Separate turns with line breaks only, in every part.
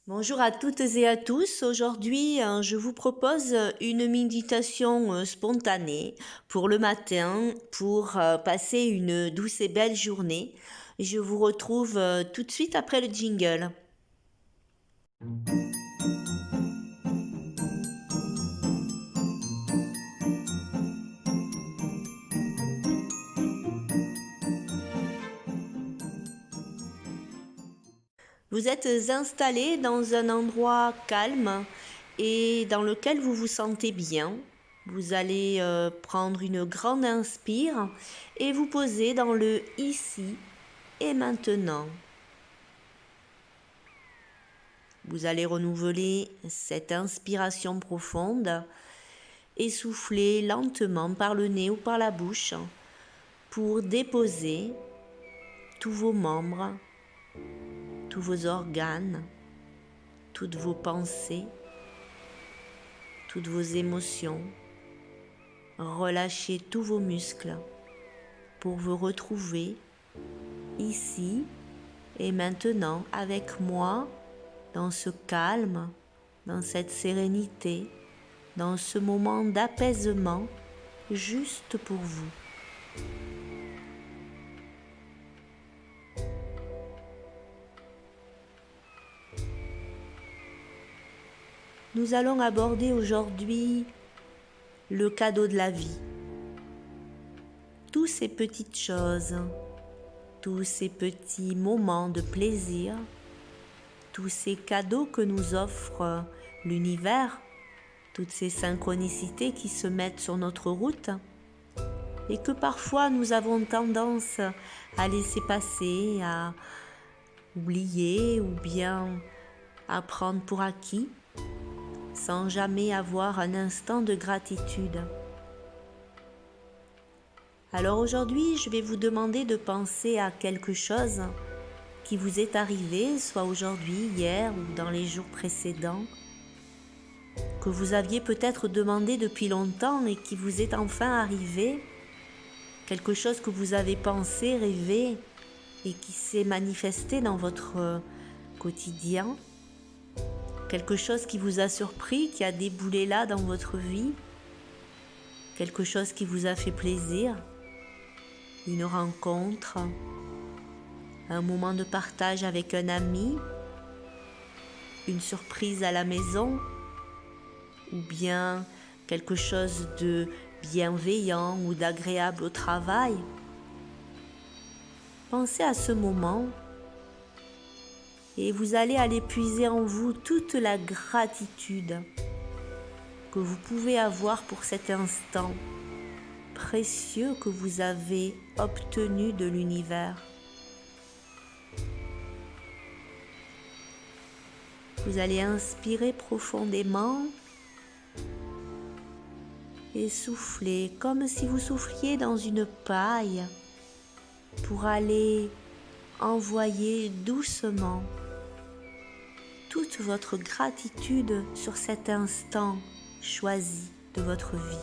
Bonjour à toutes et à tous. Aujourd'hui, je vous propose une méditation spontanée pour le matin, pour passer une douce et belle journée. Je vous retrouve tout de suite après le jingle. Vous êtes installé dans un endroit calme et dans lequel vous vous sentez bien. Vous allez prendre une grande inspire et vous poser dans le ici et maintenant. Vous allez renouveler cette inspiration profonde et souffler lentement par le nez ou par la bouche pour déposer tous vos membres, tous vos organes, toutes vos pensées, toutes vos émotions. Relâchez tous vos muscles pour vous retrouver ici et maintenant avec moi dans ce calme, dans cette sérénité, dans ce moment d'apaisement juste pour vous. Nous allons aborder aujourd'hui le cadeau de la vie. Tous ces petites choses, tous ces petits moments de plaisir, tous ces cadeaux que nous offre l'univers, toutes ces synchronicités qui se mettent sur notre route et que parfois nous avons tendance à laisser passer, à oublier ou bien à prendre pour acquis sans jamais avoir un instant de gratitude. Alors aujourd'hui, je vais vous demander de penser à quelque chose qui vous est arrivé, soit aujourd'hui, hier ou dans les jours précédents, que vous aviez peut-être demandé depuis longtemps et qui vous est enfin arrivé, quelque chose que vous avez pensé, rêvé et qui s'est manifesté dans votre quotidien, quelque chose qui vous a surpris, qui a déboulé là dans votre vie, quelque chose qui vous a fait plaisir, une rencontre, un moment de partage avec un ami, une surprise à la maison, ou bien quelque chose de bienveillant ou d'agréable au travail. Pensez à ce moment et vous allez aller puiser en vous toute la gratitude que vous pouvez avoir pour cet instant précieux que vous avez obtenu de l'univers. Vous allez inspirer profondément et souffler comme si vous souffliez dans une paille pour aller envoyer doucement toute votre gratitude sur cet instant choisi de votre vie.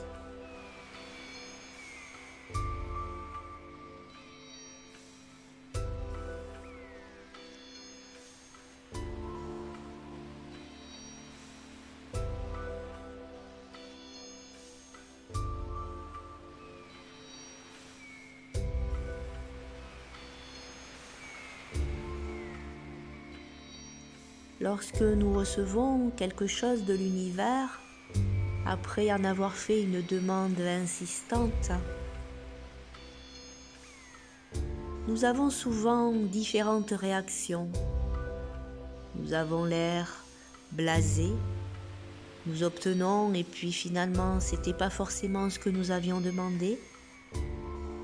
Lorsque nous recevons quelque chose de l'univers, après en avoir fait une demande insistante, nous avons souvent différentes réactions. Nous avons l'air blasé, nous obtenons et puis finalement c'était pas forcément ce que nous avions demandé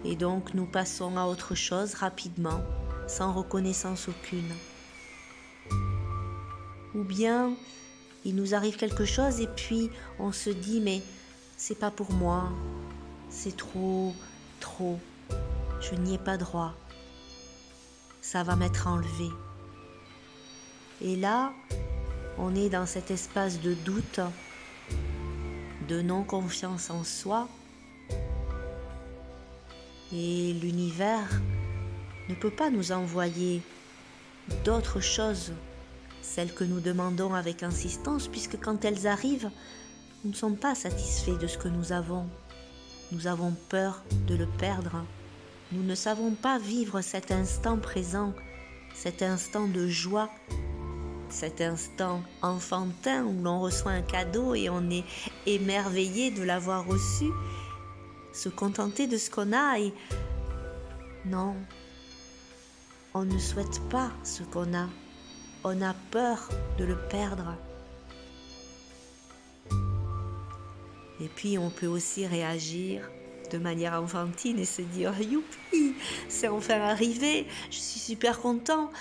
et donc nous passons à autre chose rapidement, sans reconnaissance aucune. Ou bien il nous arrive quelque chose et puis on se dit mais c'est pas pour moi, c'est trop, je n'y ai pas droit, ça va m'être enlevé. Et là, on est dans cet espace de doute, de non-confiance en soi et l'univers ne peut pas nous envoyer d'autres choses celles que nous demandons avec insistance, puisque quand elles arrivent, nous ne sommes pas satisfaits de ce que nous avons. Nous avons peur de le perdre. Nous ne savons pas vivre cet instant présent, cet instant de joie, cet instant enfantin où l'on reçoit un cadeau et on est émerveillé de l'avoir reçu, se contenter de ce qu'on a et non, on ne souhaite pas ce qu'on a, on a peur de le perdre. Et puis on peut aussi réagir de manière enfantine et se dire « Youpi, c'est enfin arrivé, je suis super content !»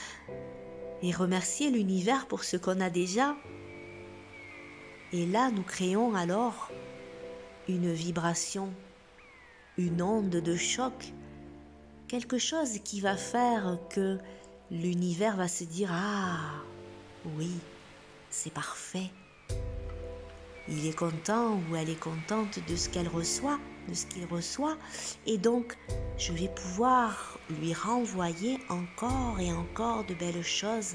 et remercier l'univers pour ce qu'on a déjà. Et là, nous créons alors une vibration, une onde de choc, quelque chose qui va faire que l'univers va se dire « Ah, oui, c'est parfait !» Il est content ou elle est contente de ce qu'elle reçoit, de ce qu'il reçoit, et donc je vais pouvoir lui renvoyer encore et encore de belles choses,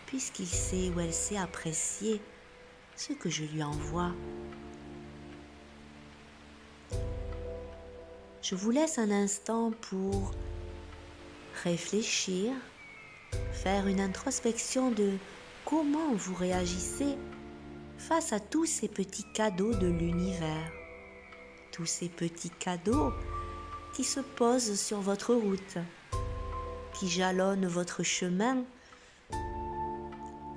puisqu'il sait ou elle sait apprécier ce que je lui envoie. Je vous laisse un instant pour réfléchir, faire une introspection de comment vous réagissez face à tous ces petits cadeaux de l'univers, tous ces petits cadeaux qui se posent sur votre route, qui jalonnent votre chemin.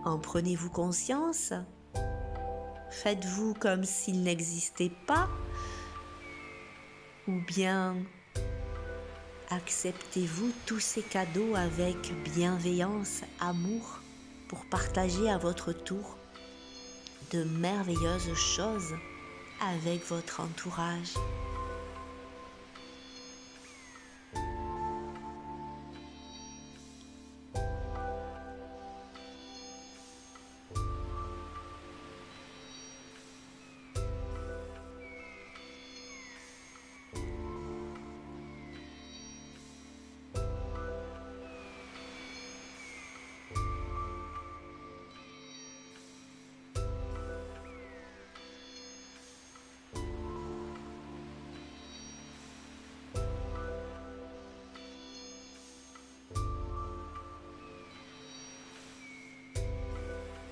En prenez-vous conscience? Faites-vous comme s'ils n'existaient pas? Ou bien acceptez-vous tous ces cadeaux avec bienveillance, amour, pour partager à votre tour de merveilleuses choses avec votre entourage.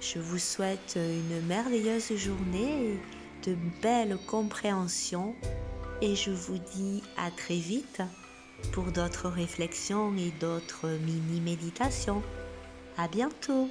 Je vous souhaite une merveilleuse journée, de belles compréhensions et je vous dis à très vite pour d'autres réflexions et d'autres mini-méditations. À bientôt!